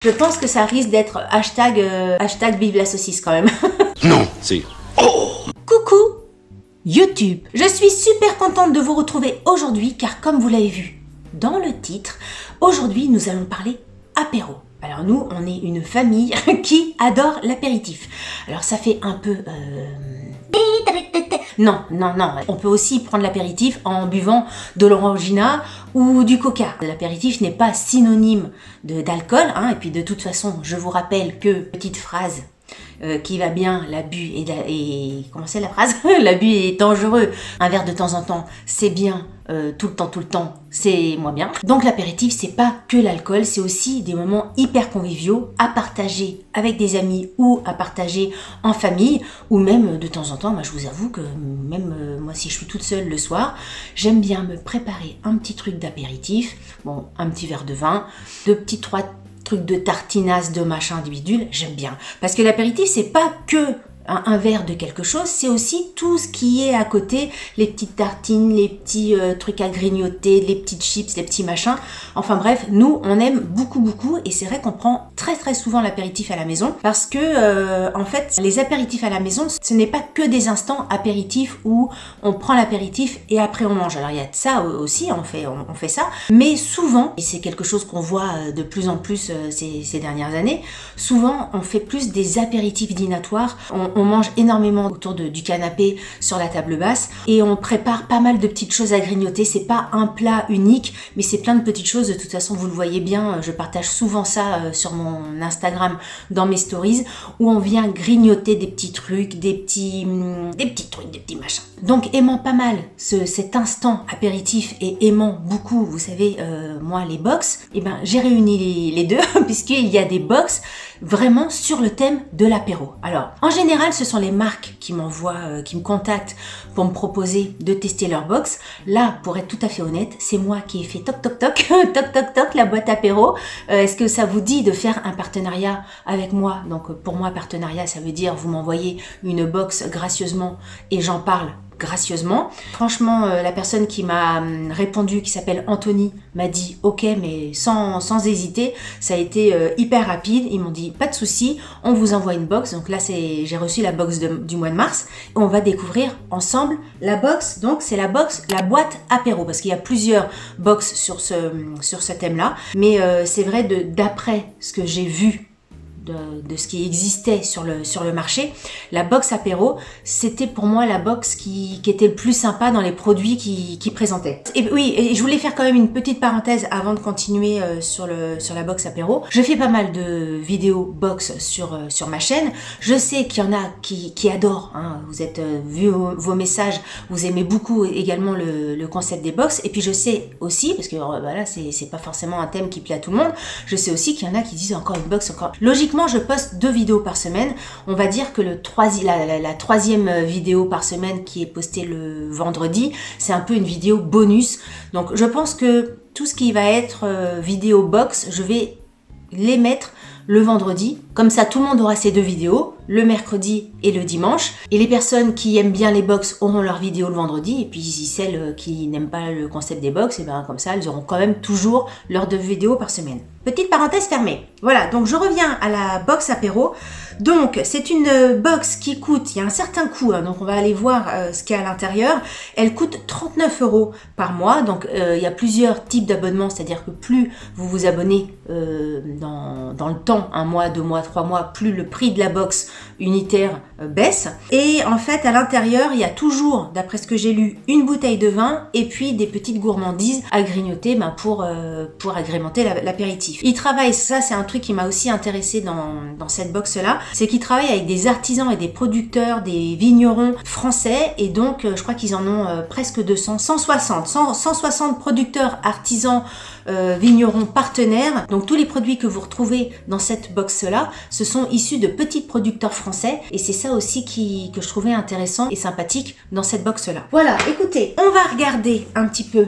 Je pense que ça risque d'être hashtag vive la saucisse quand même. Non, c'est... Oh! Coucou YouTube. Je suis super contente de vous retrouver aujourd'hui car comme vous l'avez vu dans le titre, aujourd'hui nous allons parler apéro. Alors nous, on est une famille qui adore l'apéritif. Alors ça fait un peu... Non, on peut aussi prendre l'apéritif en buvant de l'orangina ou du coca. L'apéritif n'est pas synonyme d'alcool, hein, et puis de toute façon, je vous rappelle que, petite phrase qui va bien, l'abus et comment c'est la phrase? L'abus est dangereux. Un verre de temps en temps, c'est bien. Tout le temps, c'est moins bien. Donc l'apéritif, c'est pas que l'alcool, c'est aussi des moments hyper conviviaux à partager avec des amis ou à partager en famille, ou même de temps en temps, moi je vous avoue que même moi si je suis toute seule le soir, j'aime bien me préparer un petit truc d'apéritif, bon, un petit verre de vin, trois trucs de tartinasse, de machin, de bidule, j'aime bien. Parce que l'apéritif, c'est pas que un verre de quelque chose, c'est aussi tout ce qui est à côté, les petites tartines, les petits trucs à grignoter, les petites chips, les petits machins. Enfin bref, nous, on aime beaucoup et c'est vrai qu'on prend très souvent l'apéritif à la maison parce que, en fait, les apéritifs à la maison, ce n'est pas que des instants apéritifs où on prend l'apéritif et après on mange. Alors il y a de ça aussi, on fait ça, mais souvent, et c'est quelque chose qu'on voit de plus en plus ces dernières années, souvent on fait plus des apéritifs dînatoires, on mange énormément autour du canapé sur la table basse et on prépare pas mal de petites choses à grignoter. C'est pas un plat unique, mais c'est plein de petites choses. De toute façon, vous le voyez bien, je partage souvent ça sur mon Instagram dans mes stories où on vient grignoter des petits trucs, des petits machins. Donc aimant pas mal cet instant apéritif et aimant beaucoup, vous savez, moi les box, et ben j'ai réuni les deux puisqu'il y a des box vraiment sur le thème de l'apéro. Alors en général, ce sont les marques qui m'envoient, qui me contactent pour me proposer de tester leur box. Là, pour être tout à fait honnête, c'est moi qui ai fait toc la boîte apéro. Est-ce que ça vous dit de faire un partenariat avec moi? Donc pour moi, partenariat, ça veut dire vous m'envoyez une box gracieusement et j'en parle gracieusement. Franchement, la personne qui m'a répondu, qui s'appelle Anthony, m'a dit ok, mais sans hésiter. Ça a été hyper rapide. Ils m'ont dit pas de souci, on vous envoie une box. Donc là, j'ai reçu la box du mois de mars. On va découvrir ensemble la box. Donc c'est la boîte apéro, parce qu'il y a plusieurs box sur ce thème-là. Mais c'est vrai, d'après ce que j'ai vu de ce qui existait sur le marché, la box apéro, c'était pour moi la box qui était le plus sympa dans les produits qui présentaient. Et oui, et je voulais faire quand même une petite parenthèse avant de continuer sur la box apéro. Je fais pas mal de vidéos box sur ma chaîne. Je sais qu'il y en a qui adorent, hein. Vous êtes vu vos messages, vous aimez beaucoup également le concept des box. Et puis je sais aussi, parce que voilà, c'est pas forcément un thème qui plaît à tout le monde, je sais aussi qu'il y en a qui disent encore une box, encore. Logiquement, je poste 2 vidéos par semaine. On va dire que la troisième vidéo par semaine qui est postée le vendredi, c'est un peu une vidéo bonus. Donc je pense que tout ce qui va être vidéo box, je vais les mettre le vendredi. Comme ça, tout le monde aura ces 2 vidéos, le mercredi et le dimanche. Et les personnes qui aiment bien les box auront leur vidéo le vendredi. Et puis celles qui n'aiment pas le concept des box, et ben comme ça, elles auront quand même toujours leurs 2 vidéos par semaine. Petite parenthèse fermée. Voilà, donc je reviens à la box apéro. Donc c'est une box qui coûte, il y a un certain coût, hein, donc on va aller voir ce qu'il y a à l'intérieur. Elle coûte 39 € par mois. Donc il y a plusieurs types d'abonnements, c'est-à-dire que plus vous vous abonnez dans le temps, 1 mois, 2 mois, 3 mois, plus le prix de la box unitaire baisse. Et en fait, à l'intérieur, il y a toujours, d'après ce que j'ai lu, une bouteille de vin et puis des petites gourmandises à grignoter pour agrémenter l'apéritif. Ils travaillent, ça c'est un truc qui m'a aussi intéressé dans cette box-là, c'est qu'ils travaillent avec des artisans et des producteurs, des vignerons français, et donc je crois qu'ils en ont presque 160 producteurs, artisans, vignerons partenaires. Donc tous les produits que vous retrouvez dans cette box-là, ce sont issus de petits producteurs français, et c'est ça aussi que je trouvais intéressant et sympathique dans cette box-là. Voilà, écoutez, on va regarder un petit peu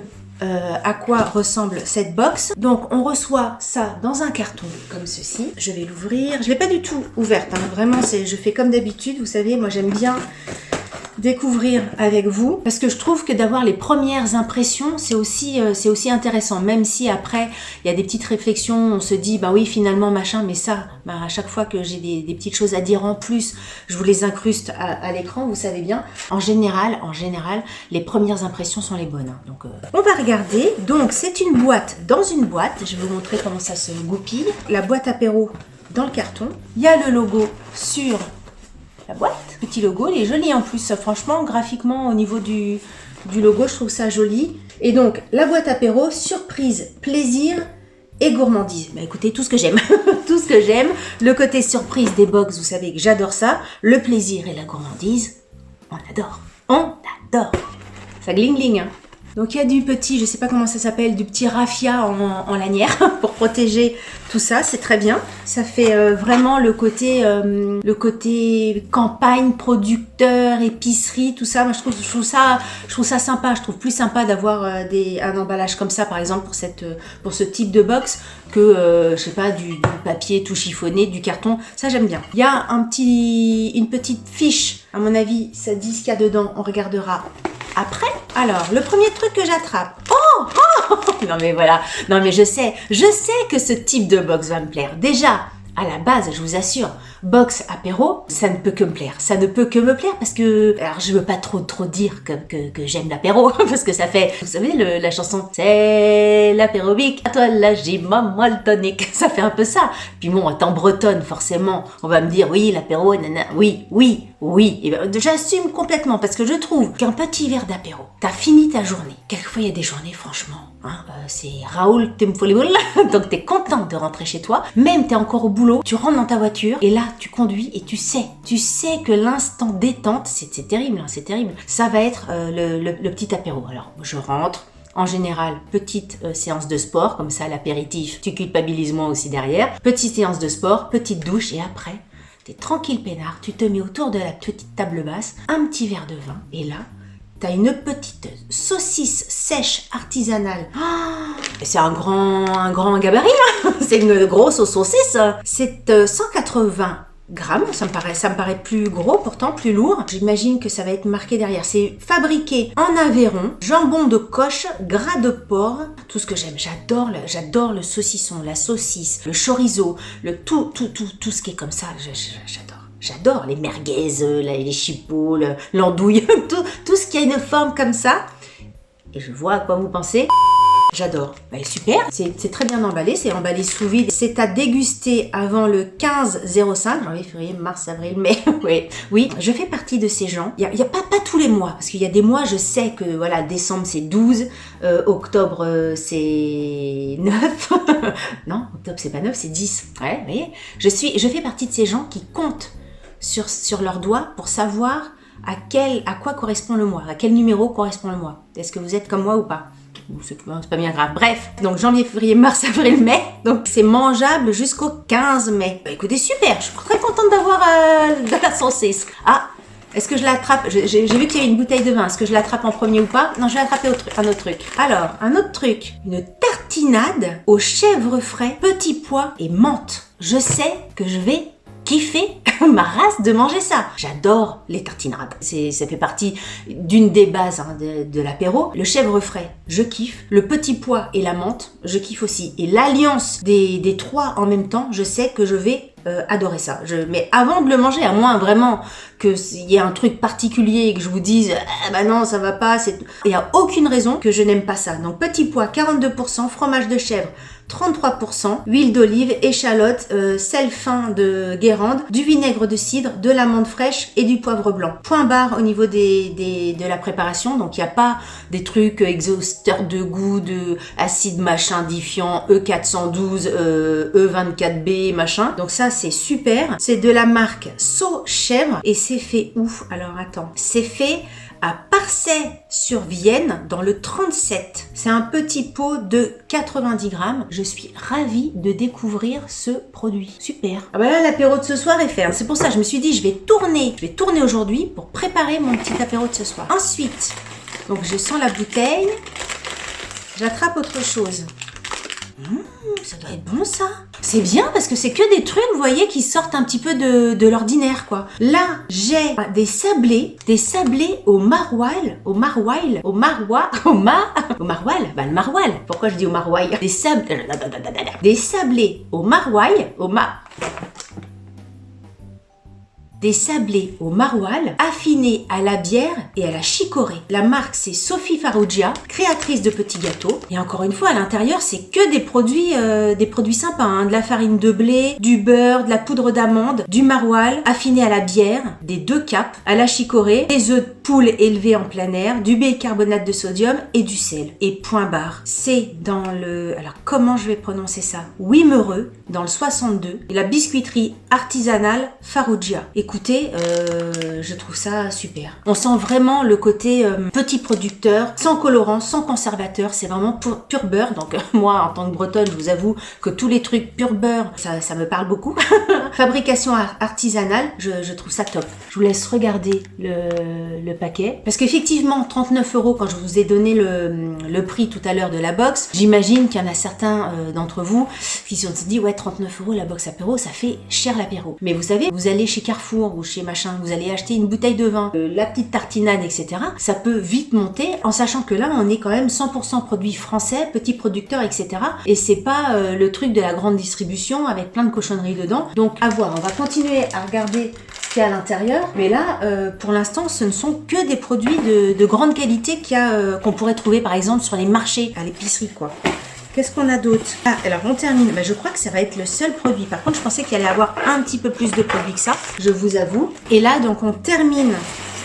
à quoi ressemble cette box. Donc on reçoit ça dans un carton comme ceci. Je vais l'ouvrir. Je l'ai pas du tout ouverte, hein. Vraiment, je fais comme d'habitude. Vous savez, moi j'aime bien découvrir avec vous parce que je trouve que d'avoir les premières impressions, c'est aussi intéressant. Même si après, il y a des petites réflexions, on se dit, bah oui, finalement, machin, mais ça, bah, à chaque fois que j'ai des petites choses à dire en plus, je vous les incruste à l'écran, vous savez bien. En général, les premières impressions sont les bonnes. Hein. Donc, on va regarder. Donc, c'est une boîte dans une boîte. Je vais vous montrer comment ça se goupille. La boîte apéro dans le carton. Il y a le logo sur la boîte. Petit logo, il est joli en plus. Franchement, graphiquement, au niveau du logo, je trouve ça joli. Et donc, la boîte apéro, surprise, plaisir et gourmandise. Bah écoutez, tout ce que j'aime. Tout ce que j'aime. Le côté surprise des box, vous savez que j'adore ça. Le plaisir et la gourmandise, on adore. On adore. Ça gling hein. Donc il y a du petit, je sais pas comment ça s'appelle, du petit raffia en lanière pour protéger tout ça, c'est très bien. Ça fait vraiment le côté campagne, producteur, épicerie, tout ça. Moi je trouve ça sympa. Je trouve plus sympa d'avoir un emballage comme ça, par exemple pour ce type de box que je sais pas du papier tout chiffonné, du carton. Ça j'aime bien. Il y a une petite fiche. À mon avis, ça dit ce qu'il y a dedans. On regardera après. Alors, le premier truc que j'attrape. Oh non mais voilà. Non mais je sais que ce type de box va me plaire. Déjà, à la base, je vous assure, box apéro, ça ne peut que me plaire. Ça ne peut que me plaire parce que... Alors, je veux pas trop dire que j'aime l'apéro, parce que ça fait... Vous savez, la chanson « C'est l'apérobique, à toi la gym, moi le tonique ». Ça fait un peu ça. Puis bon, étant bretonne, forcément, on va me dire « Oui, l'apéro, nanana. » Oui. Et ben, j'assume complètement parce que je trouve qu'un petit verre d'apéro, t'as fini ta journée. Quelquefois, il y a des journées, franchement, hein, c'est Raoul Tempoliboul, donc t'es content de rentrer chez toi. Même t'es encore au boulot, tu rentres dans ta voiture et là, tu conduis et tu sais que l'instant détente, c'est terrible, hein, c'est terrible. Ça va être le petit apéro. Alors, je rentre. En général, petite séance de sport, comme ça, l'apéritif, tu culpabilises moins aussi derrière. Petite séance de sport, petite douche et après... T'es tranquille peinard, tu te mets autour de la petite table basse, un petit verre de vin, et là, t'as une petite saucisse sèche artisanale. Oh, c'est un grand gabarit, hein. C'est une grosse saucisse. C'est 180 grammes, ça me paraît plus gros, pourtant plus lourd. J'imagine que ça va être marqué derrière. C'est fabriqué en Aveyron, jambon de coche, gras de porc, tout ce que j'aime. J'adore le saucisson, la saucisse, le chorizo, tout ce qui est comme ça, j'adore les merguez, les chipots, l'andouille, tout ce qui a une forme comme ça. Et je vois à quoi vous pensez. J'adore. Bah, super. C'est très bien emballé. C'est emballé sous vide. C'est à déguster avant le 15/05. Janvier, février, mars, avril, mai. Oui. Je fais partie de ces gens. Il y a pas tous les mois. Parce qu'il y a des mois, je sais que, voilà, décembre, c'est 12. Octobre, c'est 9. Non, octobre, c'est pas 9, c'est 10. Ouais, vous voyez. Je fais partie de ces gens qui comptent sur leurs doigts pour savoir à quoi correspond le mois. À quel numéro correspond le mois. Est-ce que vous êtes comme moi ou pas? C'est pas bien grave. Bref, donc janvier, février, mars, avril, mai. Donc c'est mangeable jusqu'au 15 mai. Bah écoutez, super. Je suis très contente d'avoir de la saucisse. Ah, est-ce que je l'attrape? J'ai vu qu'il y avait une bouteille de vin. Est-ce que je l'attrape en premier ou pas? Non, je vais attraper un autre truc. Alors, un autre truc. Une tartinade aux chèvres frais, petits pois et menthe. Je sais que je vais kiffer ma race de manger ça. J'adore les tartinades. Ça fait partie d'une des bases, hein, de l'apéro. Le chèvre frais, je kiffe. Le petit pois et la menthe, je kiffe aussi. Et l'alliance des trois en même temps, je sais que je vais adorer ça. Mais avant de le manger, à moins vraiment qu'il y ait un truc particulier et que je vous dise « bah non, ça va pas », il n'y a aucune raison que je n'aime pas ça. Donc petit pois, 42%, fromage de chèvre, 33%, huile d'olive, échalote, sel fin de Guérande, du vinaigre de cidre, de l'amande fraîche et du poivre blanc. Point barre au niveau de la préparation, donc il n'y a pas des trucs exhausteurs de goût, de acide machin diffiant, E412, E24B machin. Donc ça c'est super. C'est de la marque Saut Chèvre et c'est fait où? Alors attends, c'est fait à Parçay-sur-Vienne dans le 37. C'est un petit pot de 90 grammes. Je suis ravie de découvrir ce produit. Super. Ah bah là, l'apéro de ce soir est fait. C'est pour ça que je me suis dit, je vais tourner aujourd'hui pour préparer mon petit apéro de ce soir. Ensuite, donc je sens la bouteille. J'attrape autre chose. Ça doit être bon ça. C'est bien parce que c'est que des trucs, vous voyez, qui sortent un petit peu de l'ordinaire quoi. Là, j'ai des sablés au maroilles, au maroilles. Bah le maroilles. Pourquoi je dis au maroilles? Des sablés au maroilles, des sablés au maroilles affinés à la bière et à la chicorée. La marque c'est Sophie Farrugia, créatrice de petits gâteaux. Et encore une fois, à l'intérieur, c'est que des produits sympas, hein. De la farine de blé, du beurre, de la poudre d'amande, du maroilles affiné à la bière, des 2 capes, à la chicorée, des œufs de poule élevés en plein air, du bicarbonate de sodium et du sel. Et point barre. C'est dans le... Alors comment je vais prononcer ça? Wimereux, dans le 62, et la biscuiterie artisanale Farrugia. Écoutez, je trouve ça super. On sent vraiment le côté petit producteur, sans colorant, sans conservateur. C'est vraiment pur beurre. Donc moi, en tant que bretonne, je vous avoue que tous les trucs pur beurre, ça me parle beaucoup. Fabrication artisanale, je trouve ça top. Je vous laisse regarder le paquet. Parce qu'effectivement, 39 € quand je vous ai donné le prix tout à l'heure de la box, j'imagine qu'il y en a certains d'entre vous qui se sont dit, ouais, 39 € la box apéro, ça fait cher l'apéro. Mais vous savez, vous allez chez Carrefour ou chez machin, vous allez acheter une bouteille de vin, la petite tartinade, etc. Ça peut vite monter, en sachant que là, on est quand même 100% produits français, petits producteurs, etc. Et c'est pas le truc de la grande distribution avec plein de cochonneries dedans. Donc, à voir. On va continuer à regarder ce qu'il y a à l'intérieur. Mais là, pour l'instant, ce ne sont que des produits de grande qualité qu'on pourrait trouver, par exemple, sur les marchés, à l'épicerie, quoi. Qu'est-ce qu'on a d'autre? Ah, alors on termine. Bah, je crois que ça va être le seul produit. Par contre, je pensais qu'il allait y avoir un petit peu plus de produits que ça, je vous avoue. Et là, donc, on termine.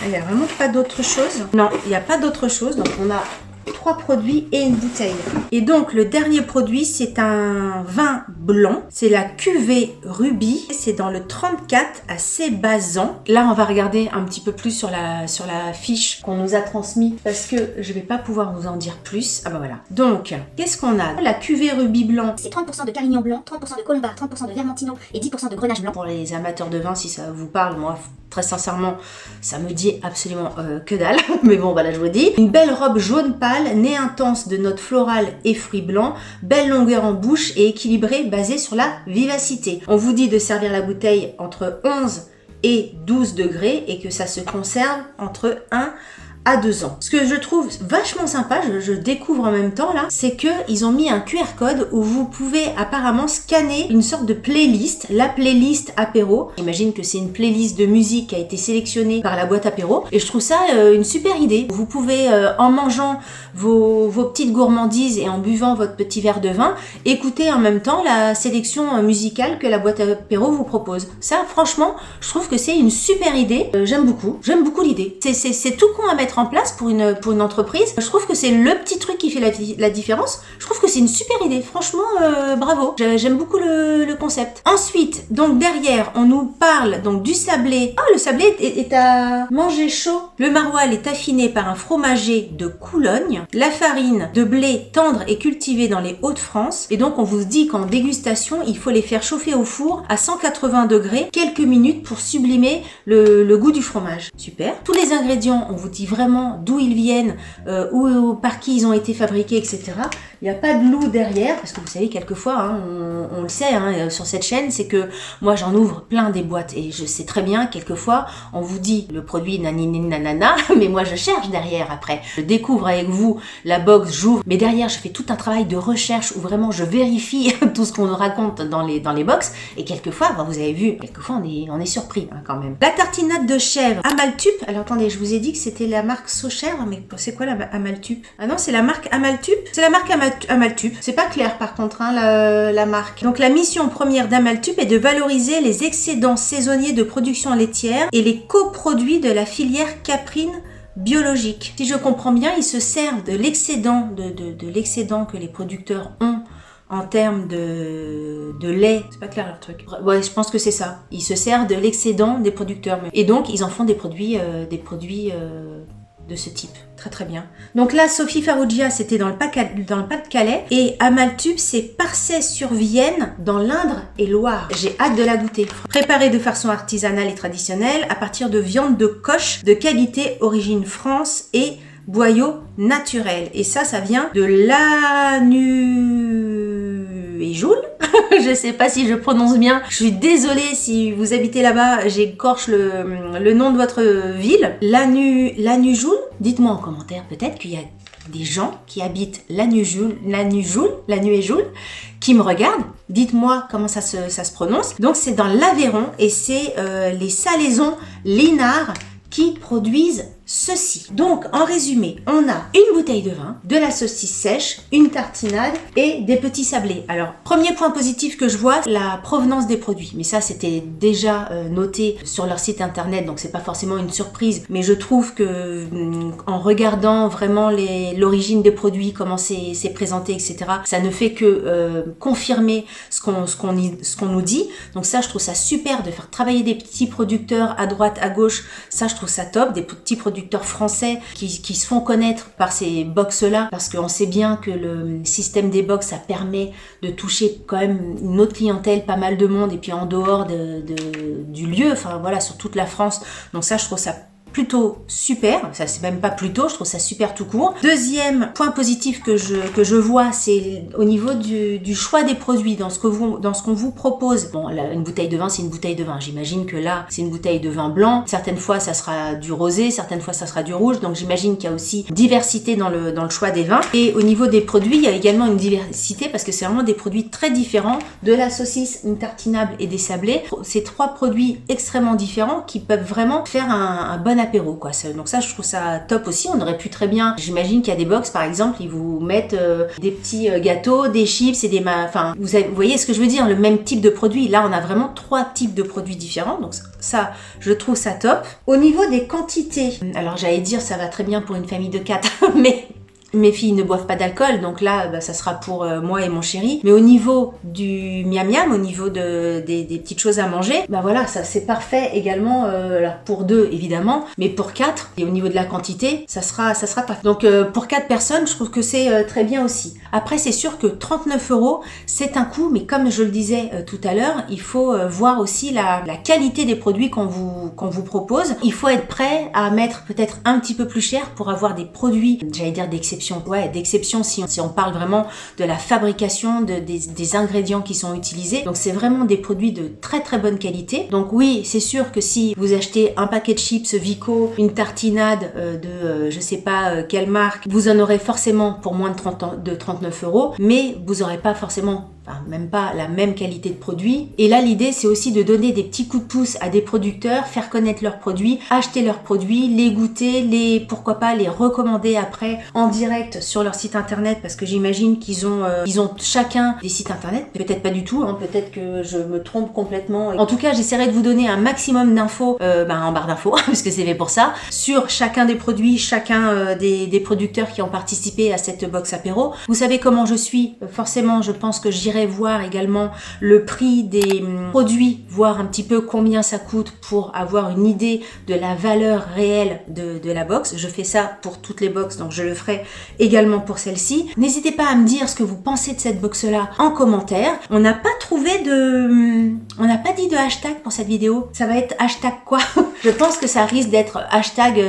Il n'y a vraiment pas d'autre chose. Non, il n'y a pas d'autre chose. Donc, on a 3 produits et une bouteille. Et donc, le dernier produit, c'est un vin blanc. C'est la cuvée Rubis. C'est dans le 34 à Cébazan. Là, on va regarder un petit peu plus sur la fiche qu'on nous a transmise parce que je vais pas pouvoir vous en dire plus. Ah bah voilà. Donc, qu'est-ce qu'on a? La cuvée Rubis blanc. C'est 30% de Carignan blanc, 30% de Colombard, 30% de Vermentino et 10% de Grenache blanc. Pour les amateurs de vin, si ça vous parle, moi, très sincèrement, ça me dit absolument que dalle. Mais bon, voilà, je vous dis. Une belle robe jaune pâle, nez intense de notes florales et fruits blancs, belle longueur en bouche et équilibrée, basée sur la vivacité. On vous dit de servir la bouteille entre 11 et 12 degrés et que ça se conserve entre 1 à 2 ans. Ce que je trouve vachement sympa, je découvre en même temps là, c'est que ils ont mis un QR code où vous pouvez apparemment scanner une sorte de playlist, la playlist apéro. J'imagine que c'est une playlist de musique qui a été sélectionnée par la boîte apéro et je trouve ça une super idée. Vous pouvez en mangeant vos petites gourmandises et en buvant votre petit verre de vin, écouter en même temps la sélection musicale que la boîte apéro vous propose. Ça franchement, je trouve que c'est une super idée. J'aime beaucoup l'idée. C'est tout con à mettre en place pour une entreprise. Je trouve que c'est le petit truc qui fait la différence. Je trouve que c'est une super idée. Franchement, bravo. J'aime beaucoup le concept. Ensuite, donc derrière, on nous parle donc du sablé. Ah, le sablé est à manger chaud. Le maroilles est affiné par un fromager de Coulogne. La farine de blé tendre est cultivée dans les Hauts-de-France. Et donc, on vous dit qu'en dégustation, il faut les faire chauffer au four à 180 degrés quelques minutes pour sublimer le goût du fromage. Super. Tous les ingrédients, on vous dit vraiment d'où ils viennent, par qui ils ont été fabriqués, etc. Il n'y a pas de loup derrière, parce que vous savez, quelquefois, hein, on le sait hein, sur cette chaîne, c'est que moi j'en ouvre plein des boîtes et je sais très bien, quelquefois, on vous dit le produit nanini nanana, mais moi je cherche derrière après. Je découvre avec vous la box, j'ouvre, mais derrière je fais tout un travail de recherche où vraiment je vérifie tout ce qu'on nous raconte dans les box et quelquefois, bah, vous avez vu, quelquefois on est surpris hein, quand même. La tartinade de chèvre Amaltup, alors attendez, je vous ai dit que c'était la marque Socher, mais c'est quoi la Amaltup? Ah non, c'est la marque Amaltup. C'est la marque Amaltup. C'est pas clair par contre, hein, la marque. Donc la mission première d'Amaltup est de valoriser les excédents saisonniers de production laitière et les coproduits de la filière caprine biologique. Si je comprends bien, ils se servent de l'excédent de l'excédent que les producteurs ont en termes de lait. C'est pas clair leur truc. Ouais, je pense que c'est ça. Ils se servent de l'excédent des producteurs. Et donc, ils en font des produits de ce type. Très très bien. Donc là, Sophie Farrugia, c'était dans le Pas-de-Calais. Et Amaltup, c'est Parçay-sur-Vienne, dans l'Indre et Loire. J'ai hâte de la goûter. Préparée de façon artisanale et traditionnelle, à partir de viande de coche de qualité origine France et boyaux naturels. Et ça vient de l'Anus et Joule. Je sais pas si je prononce bien. Je suis désolée si vous habitez là-bas, j'écorche le nom de votre ville. Lanujoul. Dites-moi en commentaire peut-être qu'il y a des gens qui habitent Lanujoul, qui me regardent. Dites-moi comment ça se prononce. Donc c'est dans l'Aveyron et c'est les salaisons Linard qui produisent ceci. Donc, en résumé, on a une bouteille de vin, de la saucisse sèche, une tartinade et des petits sablés. Alors, premier point positif que je vois, la provenance des produits. Mais ça, c'était déjà noté sur leur site internet, donc c'est pas forcément une surprise. Mais je trouve que en regardant vraiment l'origine des produits, comment c'est présenté, etc., ça ne fait que confirmer ce qu'on nous dit. Donc ça, je trouve ça super de faire travailler des petits producteurs à droite, à gauche. Ça, je trouve ça top. Des petits producteurs français qui se font connaître par ces box-là, parce qu'on sait bien que le système des box, ça permet de toucher quand même une autre clientèle, pas mal de monde, et puis en dehors du lieu, enfin voilà, sur toute la France. Donc ça, je trouve ça plutôt super, ça c'est même pas plutôt, je trouve ça super tout court. Deuxième point positif que je vois, c'est au niveau du choix des produits, dans ce qu'on vous propose. Bon, là, une bouteille de vin, c'est une bouteille de vin. J'imagine que là, c'est une bouteille de vin blanc. Certaines fois, ça sera du rosé, certaines fois, ça sera du rouge. Donc j'imagine qu'il y a aussi diversité dans le choix des vins. Et au niveau des produits, il y a également une diversité parce que c'est vraiment des produits très différents. De la saucisse, une tartinade et des sablés. C'est trois produits extrêmement différents qui peuvent vraiment faire un bon apéro, quoi. Donc ça, je trouve ça top aussi. On aurait pu très bien, j'imagine qu'il y a des box, par exemple, ils vous mettent des petits gâteaux, des chips et enfin, vous voyez ce que je veux dire, le même type de produit. Là, on a vraiment trois types de produits différents. Donc ça, je trouve ça top. Au niveau des quantités, alors j'allais dire, ça va très bien pour une famille de 4, mais mes filles ne boivent pas d'alcool, donc là, ça sera pour moi et mon chéri. Mais au niveau du miam miam, au niveau des petites choses à manger, voilà, ça c'est parfait également. Alors pour 2 évidemment, mais pour 4 et au niveau de la quantité, ça sera parfait. Donc pour 4 personnes, je trouve que c'est très bien aussi. Après, c'est sûr que 39 €, c'est un coût, mais comme je le disais tout à l'heure, il faut voir aussi la qualité des produits qu'on vous propose. Il faut être prêt à mettre peut-être un petit peu plus cher pour avoir des produits, j'allais dire d'exception. Ouais, d'exception si on parle vraiment de la fabrication, des ingrédients qui sont utilisés. Donc c'est vraiment des produits de très très bonne qualité. Donc oui, c'est sûr que si vous achetez un paquet de chips Vico, une tartinade de je sais pas quelle marque, vous en aurez forcément pour moins de 39 €, mais vous n'aurez pas forcément, enfin même pas la même qualité de produit. Et là, l'idée, c'est aussi de donner des petits coups de pouce à des producteurs, faire connaître leurs produits, acheter leurs produits, les goûter, pourquoi pas les recommander après en direct sur leur site internet, parce que j'imagine qu'ils ont chacun des sites internet. Peut-être pas du tout, hein, peut-être que je me trompe complètement. En tout cas, j'essaierai de vous donner un maximum d'infos en barre d'infos, parce que c'est fait pour ça, sur chacun des produits, chacun des producteurs qui ont participé à cette box apéro. Vous savez comment je suis, forcément, je pense que j'irai voir également le prix des produits, voir un petit peu combien ça coûte pour avoir une idée de la valeur réelle de la box. Je fais ça pour toutes les box, donc je le ferai également pour celle-ci. N'hésitez pas à me dire ce que vous pensez de cette box-là en commentaire. On n'a pas dit de hashtag pour cette vidéo. Ça va être hashtag quoi? Je pense que ça risque d'être hashtag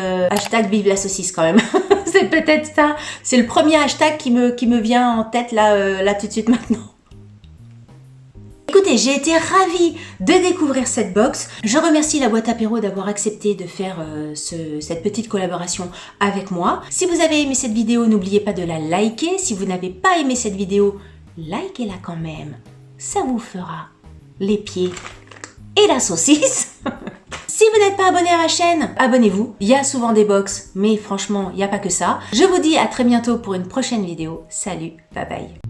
vive la saucisse quand même. C'est peut-être ça. C'est le premier hashtag qui me vient en tête là tout de suite maintenant. Écoutez, j'ai été ravie de découvrir cette box. Je remercie la boîte apéro d'avoir accepté de faire cette petite collaboration avec moi. Si vous avez aimé cette vidéo, n'oubliez pas de la liker. Si vous n'avez pas aimé cette vidéo, likez-la quand même. Ça vous fera les pieds et la saucisse. Si vous n'êtes pas abonné à ma chaîne, abonnez-vous. Il y a souvent des box, mais franchement, il n'y a pas que ça. Je vous dis à très bientôt pour une prochaine vidéo. Salut, bye bye.